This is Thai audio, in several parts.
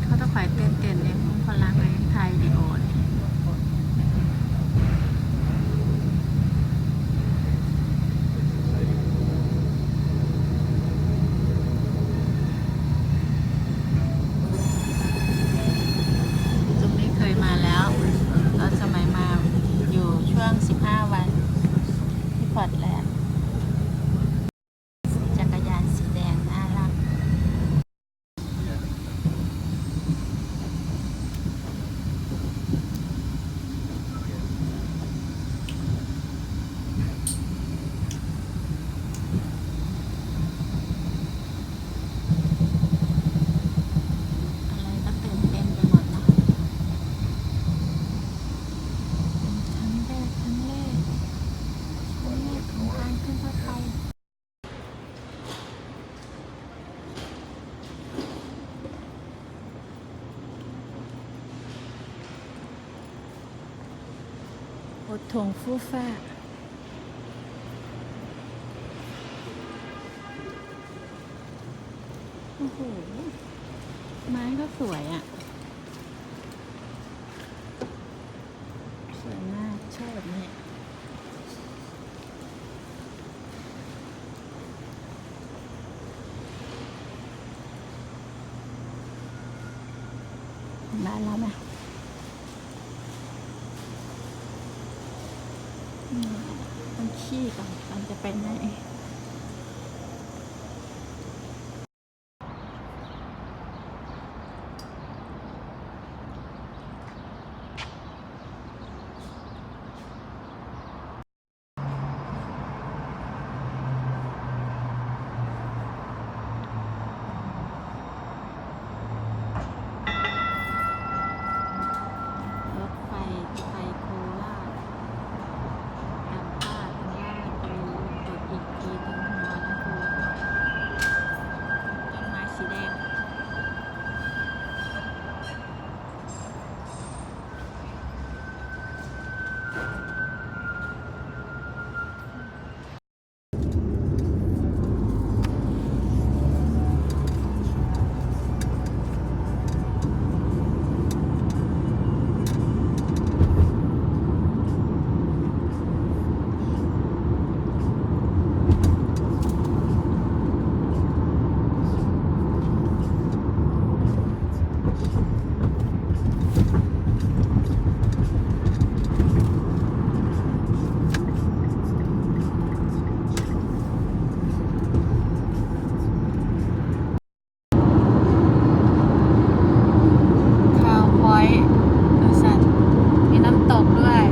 เขาต้องคอยเต้นเนี่ยคนรักเลยถ่ายวิดีโอเลยตรงนี้เคยมาแล้วตอนสมัยมาอยู่ช่วง15 วันที่พอร์ตแลนด์จักรยานสีแดงน่ารักอะไรก็ตื่นเต้นไปหมดนะครั้งแรกของการขึ้นรถไฟอดทนฟู่ฟ้าโอ้โหไม้ก็สวยอ่ะสวยมากชอบแบบนี้บ้านเราไหมต้องขี้ก่อนมันจะเป็นไงรถไฟไปโคราชทางภาคทางล่างไปกดอีกทีถึงหัวลำโพงต้นไม้สีแดงคาวพอยต์ดูสัตว์มีน้ำตกด้วย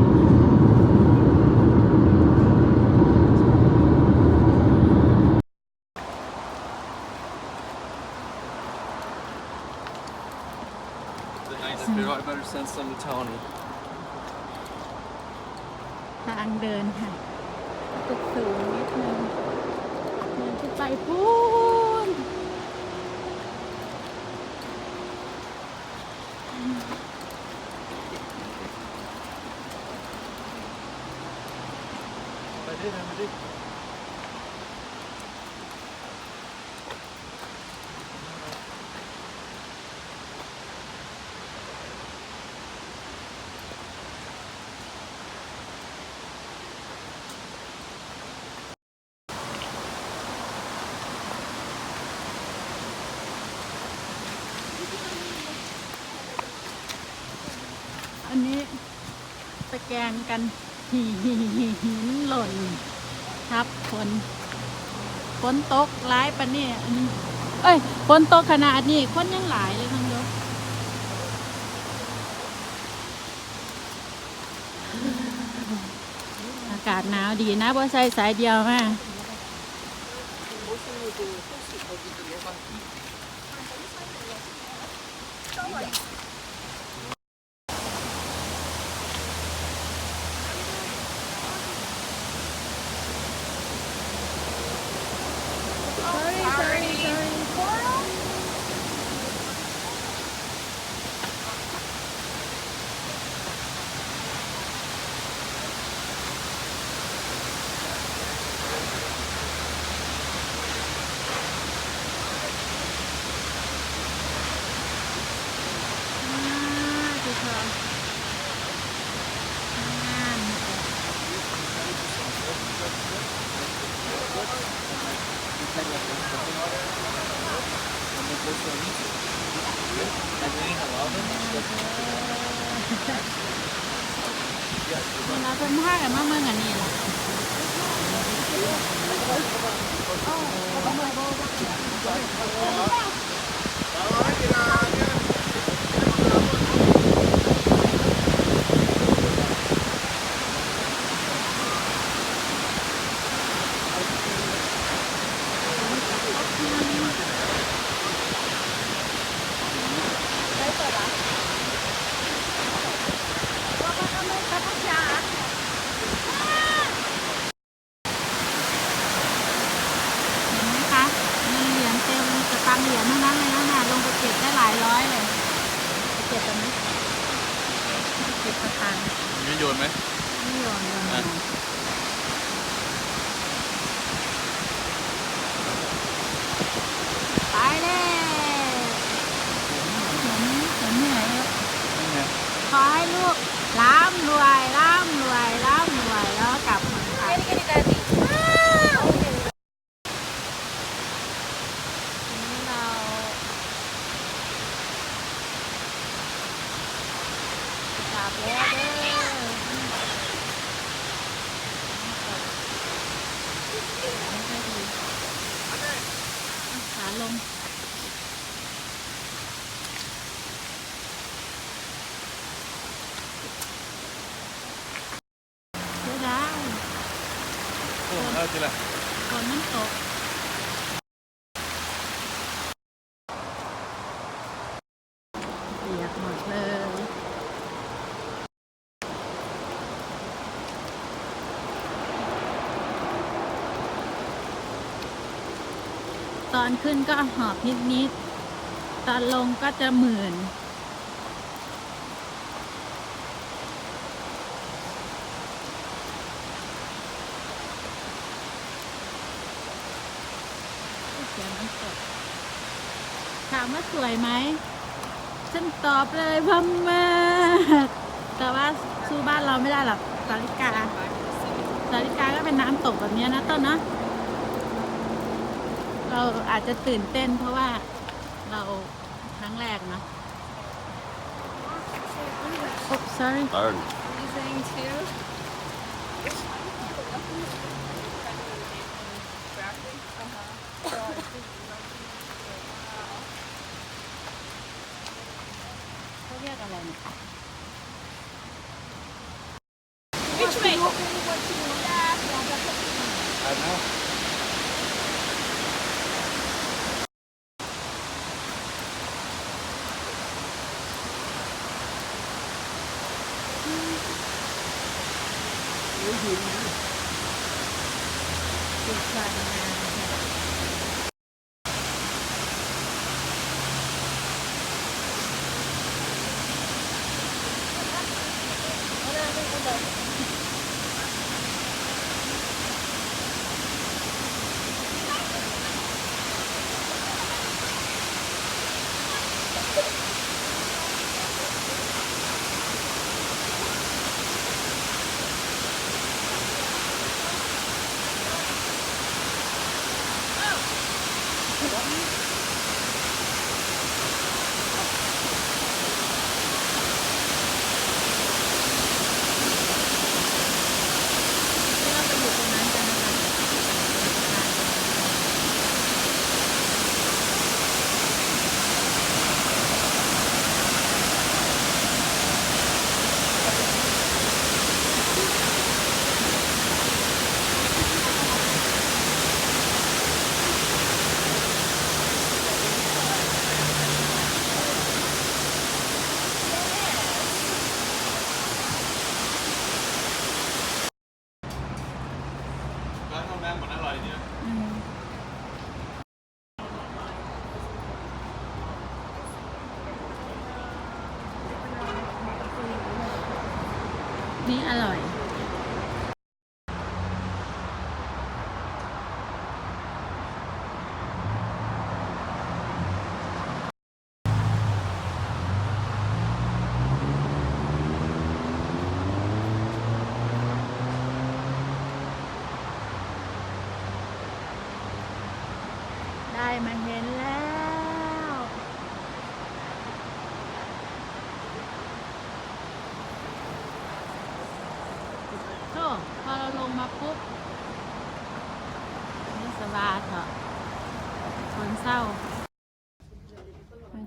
ทางเดินค่ะตึกสูงนิดนึงเดินขึ้นไปพูนอันนี้สแกนกันหินหล่นทับฝนตกหลายปะเนี่ยอันนี้ฝนตกขนาดนี้คนยังหลายเลยทั้งเยอะอากาศหนาวดีนะบ่ใส่สายเดียวมา เราเป็นผ้ากันมาเมืองอันนี้ล่ะเห็นไหมคะมีเหรียญเต็มกระตังเหรียญทั้งนั้นเลยนะลงไปเก็บได้หลายร้อยเลยไปเก็บกันไหมเก็บกระตัง ไม่โยนไหม ไม่ยอมเลยไปเลยผมเหนื่อยแล้ว นี่ไง ขอให้ลูกร่ำรวยร่ำรวยร่ำรวยแล้วกลับเมืองไทยทีนี้เรากลับแล้วเด้อขาลงเสียดาย โอ้เอาทีละ ฝนมันตกเปียกหมดเลย ตอนขึ้นก็หอบนิดๆ ตอนลงก็จะหมื่นเสียงมันตกถามว่าสวยไหม ฉันตอบเลยว่ามากแต่ว่าสู้บ้านเราไม่ได้หรอกสาริกาก็เป็นน้ำตกแบบนี้นะต้นเนาะเราอาจจะตื่นเต้นเพราะว่าเราครั้งแรกเนาะ Oh sorry Darn. Anything too? เขาเรียกอะไรเนี่ย Which way? I know. ติดฟันมาเราไปอยู่ตรงนั้นกันนะคะร้านห้องน้ำมันอร่อยดีนะ นี่อร่อย ได้มาเห็นแล้ว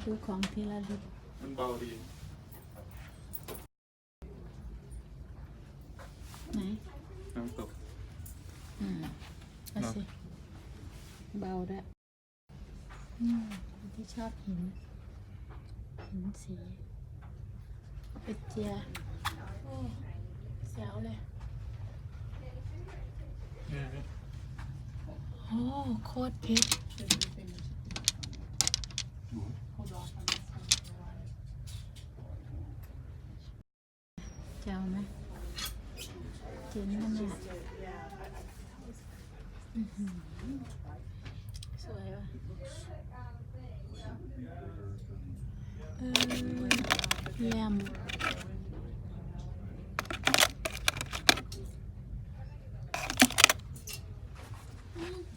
ซื้อของที่ระลึก มันเบาดี ไหน น้ำตก เอาสิเบาด้วยคนที่ชอบหินสีเป็ดเจียโอ้เสียวเลย โอ้โคตรเผ็ดเจ้าไหมเจ๋งขนาดสวยว่ะแยม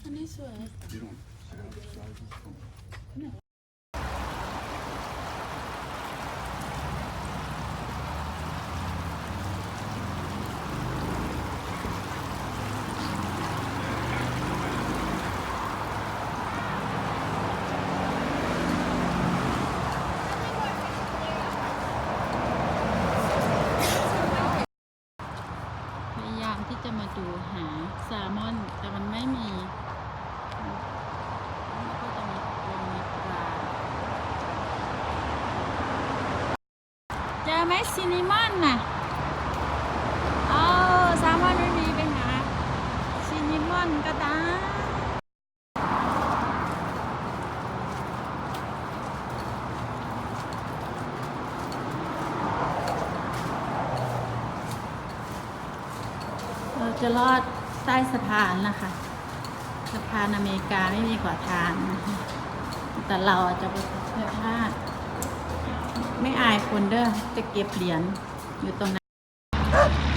อันนี้สวย พยายามที่จะมาดูหาแซลมอนแต่มันไม่มีแล้วก็จะมีปลาเจอไหมซินนามอนน่ะเอาแซลมอนไม่มีไปหาซินนามอนก็ได้เราจะลอดใต้สะพานนะคะสะพานอเมริกาไม่มีขวางทางนะคะแต่เราจะไปเพื่อพลาดไม่อายคนเด้อจะเก็บเหรียญอยู่ตรงนั้น